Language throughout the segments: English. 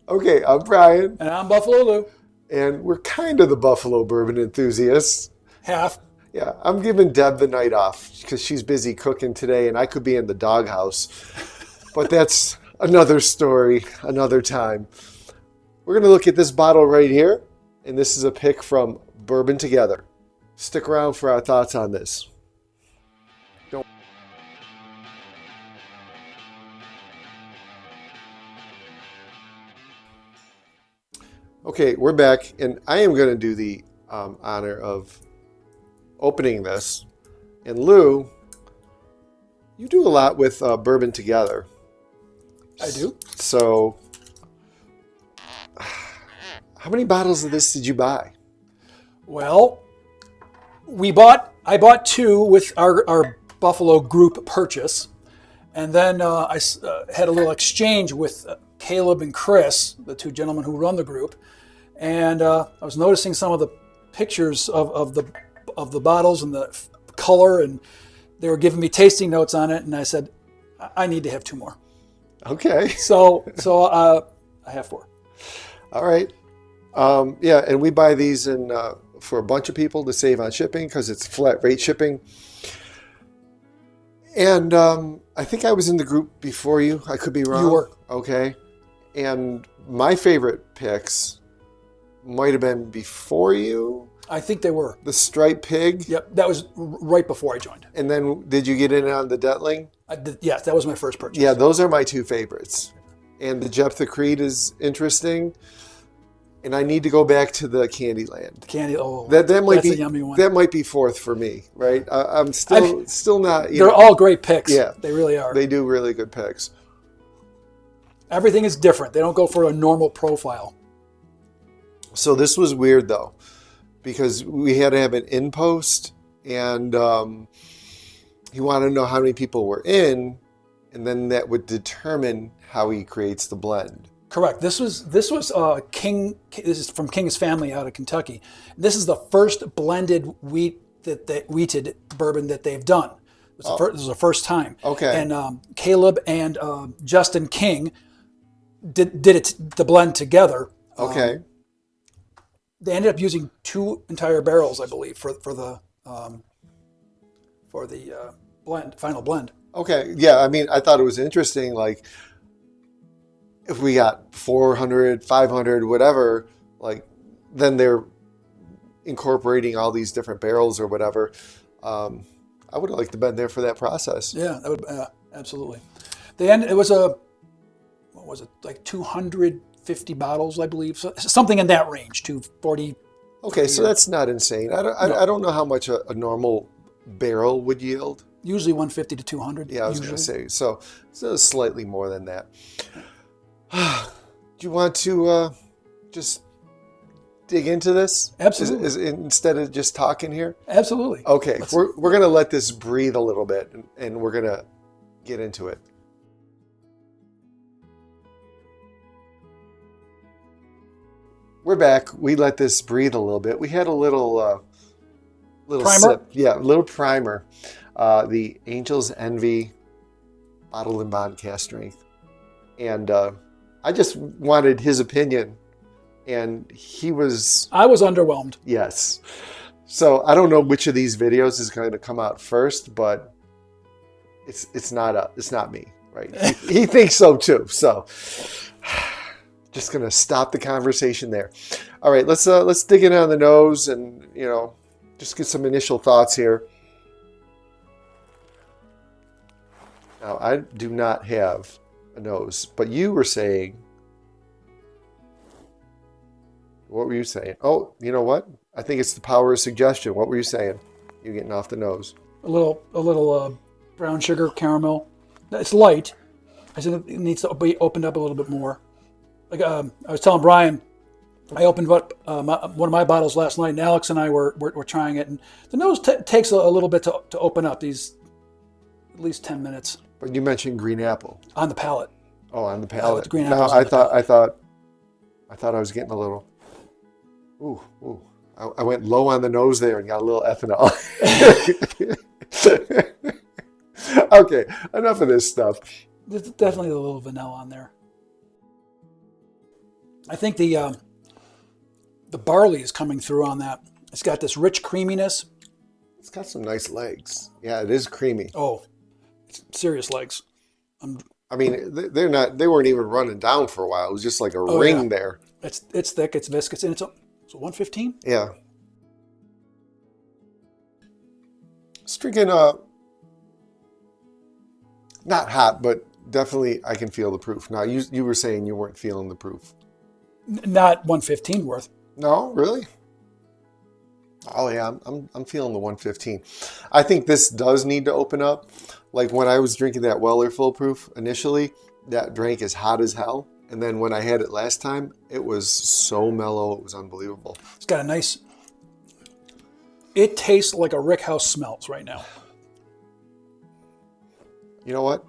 Okay, I'm Brian, And I'm Buffalo Lou. and we're kind of the Buffalo bourbon enthusiasts. Half. Yeah, I'm giving Deb the night off because she's busy cooking today, and I could be in the doghouse. But that's another story, another time. We're going to look at this bottle right here, and this is a pick from Bourbon Together. Stick around for our thoughts on this. Don't. Okay, we're back, and I am going to do the honor of opening this. And Lou, you do a lot with Bourbon Together. I do. So, how many bottles of this did you buy? Well, I bought two with our Buffalo group purchase. And then I had a little exchange with Caleb and Chris, the two gentlemen who run the group. And I was noticing some of the pictures of the bottles and the color, and they were giving me tasting notes on it. And I said, I need to have two more. Okay. So I have four. All right. Yeah, and we buy these in for a bunch of people to save on shipping because it's flat rate shipping. And I think I was in the group before you. I could be wrong. You were. Okay. And my favorite picks might have been before you. I think they were. The Striped Pig. Yep, that was right before I joined. And then did you get in on the Detling? Yes, that was my first purchase. Yeah, those are my two favorites. And the Jephthah Creed is interesting. And I need to go back to the Candyland. Candy. Oh, That might that's be a yummy one. That might be fourth for me, right? I'm still not. They're all great picks. Yeah, they really are. They do really good picks. Everything is different. They don't go for a normal profile. So this was weird though, because we had to have an in post, and he wanted to know how many people were in, and then that would determine how he creates the blend. Correct. This was King. This is from King's Family out of Kentucky. This is the first blended wheated bourbon that they've done. This was the first time. Okay. And Caleb and Justin King did the blend together. Okay. They ended up using two entire barrels, I believe, for the final blend. Okay. Yeah. I mean, I thought it was interesting. Like, if we got 400, 500, whatever, like, then they're incorporating all these different barrels or whatever. I would have liked to been there for that process. Yeah, that would absolutely. It was what was it, like 250 bottles, I believe, so something in that range, 240. Okay, so that's not insane. I don't know how much a normal barrel would yield. Usually 150 to 200. Yeah, I was going to say, so slightly more than that. Do you want to just dig into this? Absolutely. Instead of just talking here? Absolutely. Okay, we're going to let this breathe a little bit, and we're going to get into it. We're back. We let this breathe a little bit. We had a little Primer? sip. Yeah, a little primer. The Angel's Envy Bottled and Bond Cask Strength. And I just wanted his opinion, and I was underwhelmed. Yes. So I don't know which of these videos is going to come out first, but it's not me, right? He thinks so too. So just going to stop the conversation there. All right, let's dig in on the nose and just get some initial thoughts here. Now, I do not have a nose, but you were saying, what were you saying? Oh, you know what? I think it's the power of suggestion. What were you saying? You're getting off the nose. A little brown sugar caramel. It's light. I said it needs to be opened up a little bit more. Like I was telling Brian, I opened up one of my bottles last night, and Alex and I were trying it, and the nose takes a little bit to open up. These at least 10 minutes. But you mentioned green apple. On the palate. Oh, on the palate. The green no, apples I thought I was getting a little. Ooh. I went low on the nose there and got a little ethanol. Okay, enough of this stuff. There's definitely a little vanilla on there. I think the barley is coming through on that. It's got this rich creaminess. It's got some nice legs. Yeah, it is creamy. Oh, it's serious legs. I mean, they weren't even running down for a while. It was just like a ring there. It's thick, it's viscous, and it's 115. Yeah. It's drinking not hot, but definitely I can feel the proof. Now you were saying you weren't feeling the proof. Not 115 worth. No, really? Oh yeah, I'm feeling the 115. I think this does need to open up. Like when I was drinking that Weller Full Proof initially, that drank as hot as hell. And then when I had it last time, it was so mellow, it was unbelievable. It's got a nice, it tastes like a rick house smells right now. You know what?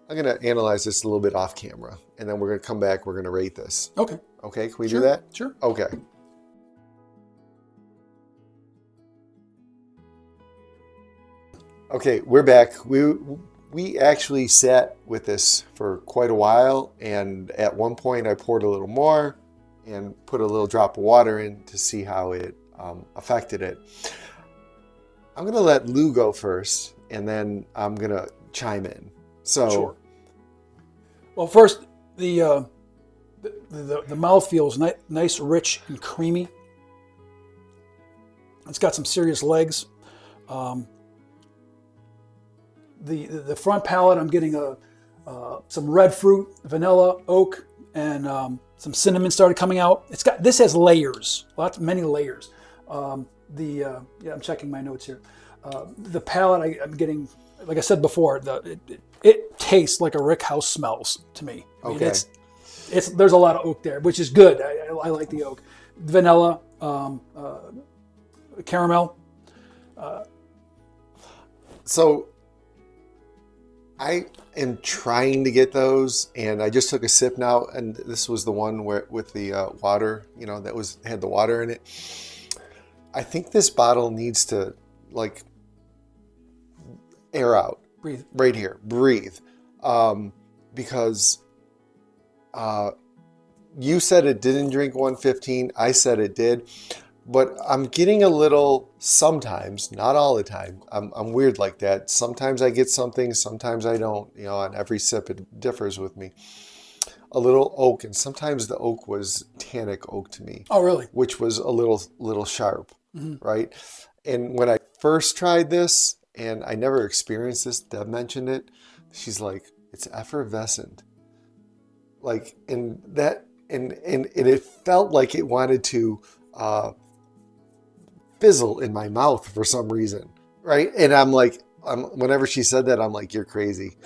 I'm going to analyze this a little bit off camera, and then we're going to come back, we're going to rate this. Okay. Okay, can we do that? Sure. Okay. Okay, we're back. We actually sat with this for quite a while, and at one point I poured a little more and put a little drop of water in to see how it affected it. I'm going to let Lou go first, and then I'm going to chime in. So, sure. Well, first, the mouthfeel is nice, rich, and creamy. It's got some serious legs. The front palate, I'm getting some red fruit, vanilla, oak, and some cinnamon started coming out. This has layers, many layers. I'm checking my notes here. The palate, I'm getting, like I said before, it tastes like a rick house smells to me. I mean, there's a lot of oak there, which is good. I like the oak, vanilla, caramel. So I am trying to get those, and I just took a sip now, and this was the one with the water, that had the water in it. I think this bottle needs to air out. Breathe. Right here. Breathe. Because you said it didn't drink 115. I said it did. But I'm getting a little, sometimes, not all the time. I'm weird like that. Sometimes I get something, sometimes I don't. On every sip it differs with me. A little oak, and sometimes the oak was tannic oak to me. Oh, really? Which was a little sharp, right? And when I first tried this, and I never experienced this, Deb mentioned it. She's like, it's effervescent. And it felt like it wanted to fizzle in my mouth for some reason, right? And I'm like, whenever she said that, I'm like, you're crazy.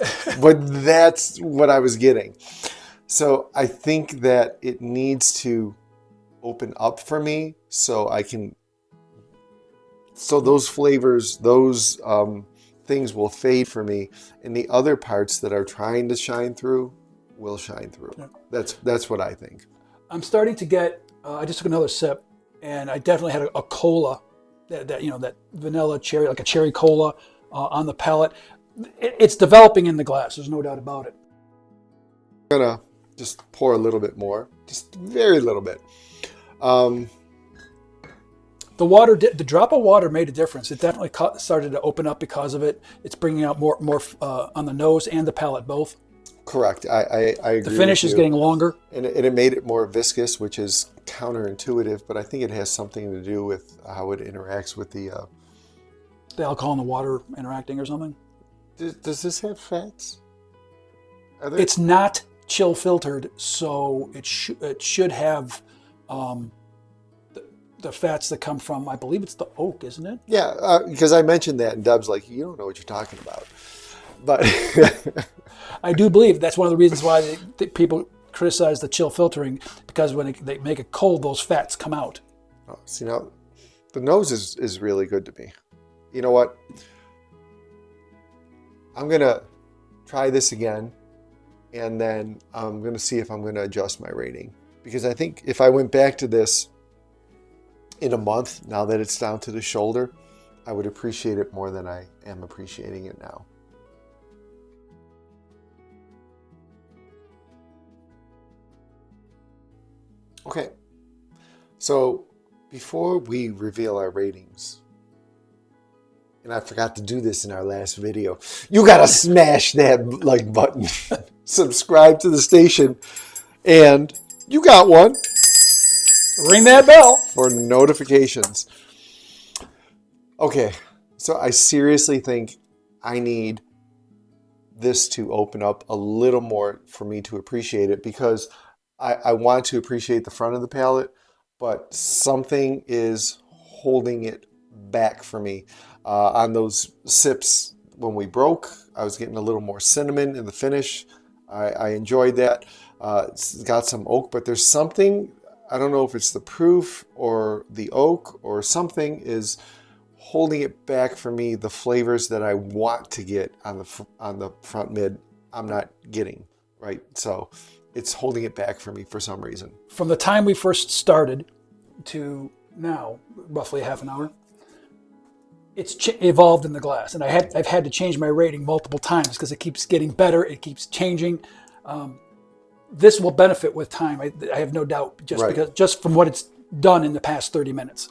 But that's what I was getting. So I think that it needs to open up for me so those flavors, those things will fade for me, and the other parts that are trying to shine through will shine through. Yeah. That's what I think. I'm starting to get. I just took another sip, and I definitely had a cola, that vanilla cherry, like a cherry cola on the palate. It's developing in the glass. There's no doubt about it. I'm gonna just pour a little bit more, just very little bit. The water, the drop of water made a difference. It definitely started to open up because of it. It's bringing out more on the nose and the palate both. Correct. I agree. The finish is getting longer. And it made it more viscous, which is counterintuitive, but I think it has something to do with how it interacts with the alcohol and the water interacting or something. Does this have fats? It's not chill filtered, so it should have the fats that come from, I believe it's the oak, isn't it? Yeah, because I mentioned that, and Deb's like, you don't know what you're talking about. But I do believe that's one of the reasons why people criticize the chill filtering, because when they make it cold, those fats come out. Oh, see, now the nose is really good to me. You know what? I'm going to try this again, and then I'm going to see if I'm going to adjust my rating. Because I think if I went back to this in a month, now that it's down to the shoulder, I would appreciate it more than I am appreciating it now. Okay. So before we reveal our ratings, and I forgot to do this in our last video, you got to smash that like button, subscribe to the station, and you got one Ring that bell. for notifications. Okay, so I seriously think I need this to open up a little more for me to appreciate it, because I want to appreciate the front of the palate, but something is holding it back for me. On those sips when we broke, I was getting a little more cinnamon in the finish. I enjoyed that. It's got some oak, but there's something, I don't know if it's the proof or the oak or something is holding it back for me. The flavors that I want to get on the front mid, I'm not getting, right? So it's holding it back for me for some reason. From the time we first started to now, roughly half an hour, it's evolved in the glass, and I've had to change my rating multiple times because it keeps getting better. It keeps changing. This will benefit with time. I have no doubt, just from what it's done in the past 30 minutes.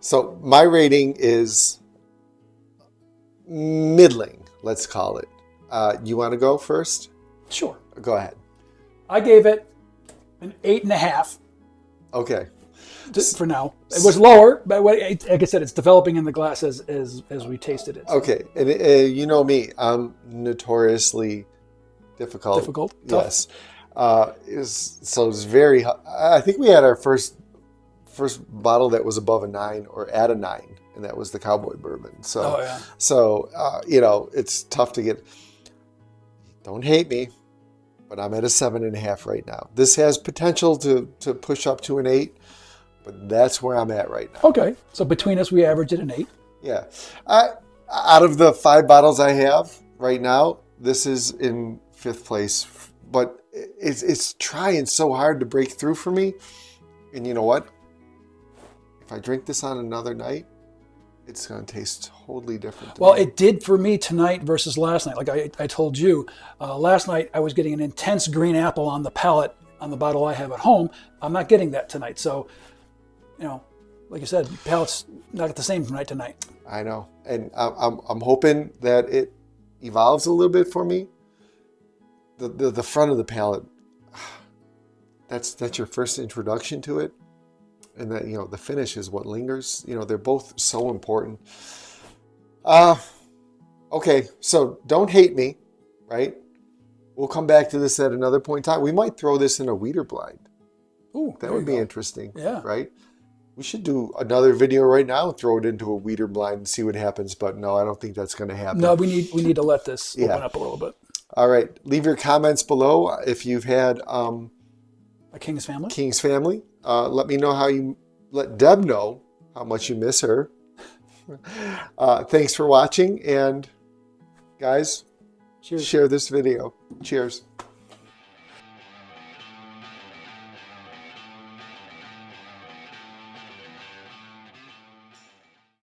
So my rating is middling, let's call it. You want to go first? Sure. Go ahead. I gave it an 8.5. Okay. For now, it was lower, but like I said, it's developing in the glass as we tasted it. So. Okay, and you know me, I'm notoriously difficult. Difficult. Tough. Yes. So it's very. I think we had our first bottle that was above a 9 or at a 9, and that was the Cowboy Bourbon. So, it's tough to get. Don't hate me, but I'm at a 7.5 right now. This has potential to push up to an 8. But that's where I'm at right now. Okay. So between us, we averaged it an 8. Yeah. Out of the 5 bottles I have right now, this is in 5th place. But it's trying so hard to break through for me. And you know what? If I drink this on another night, it's going to taste totally different. Well, it did for me tonight versus last night. Like I told you, last night I was getting an intense green apple on the palate on the bottle I have at home. I'm not getting that tonight. So... like you said, palate's not the same from night to night. I know, and I'm hoping that it evolves a little bit for me. The front of the palate, that's your first introduction to it, and that the finish is what lingers. They're both so important. Okay, so don't hate me, right? We'll come back to this at another point in time. We might throw this in a Weeder blind. Ooh, that would be interesting. Yeah, right. We should do another video right now and throw it into a Weeder blind and see what happens. But no, I don't think that's going to happen. No, we need to let this open up a little bit. All right. Leave your comments below if you've had a King's Family. King's Family. Let me know how you let Deb know how much you miss her. Thanks for watching. And guys, cheers. Share this video. Cheers.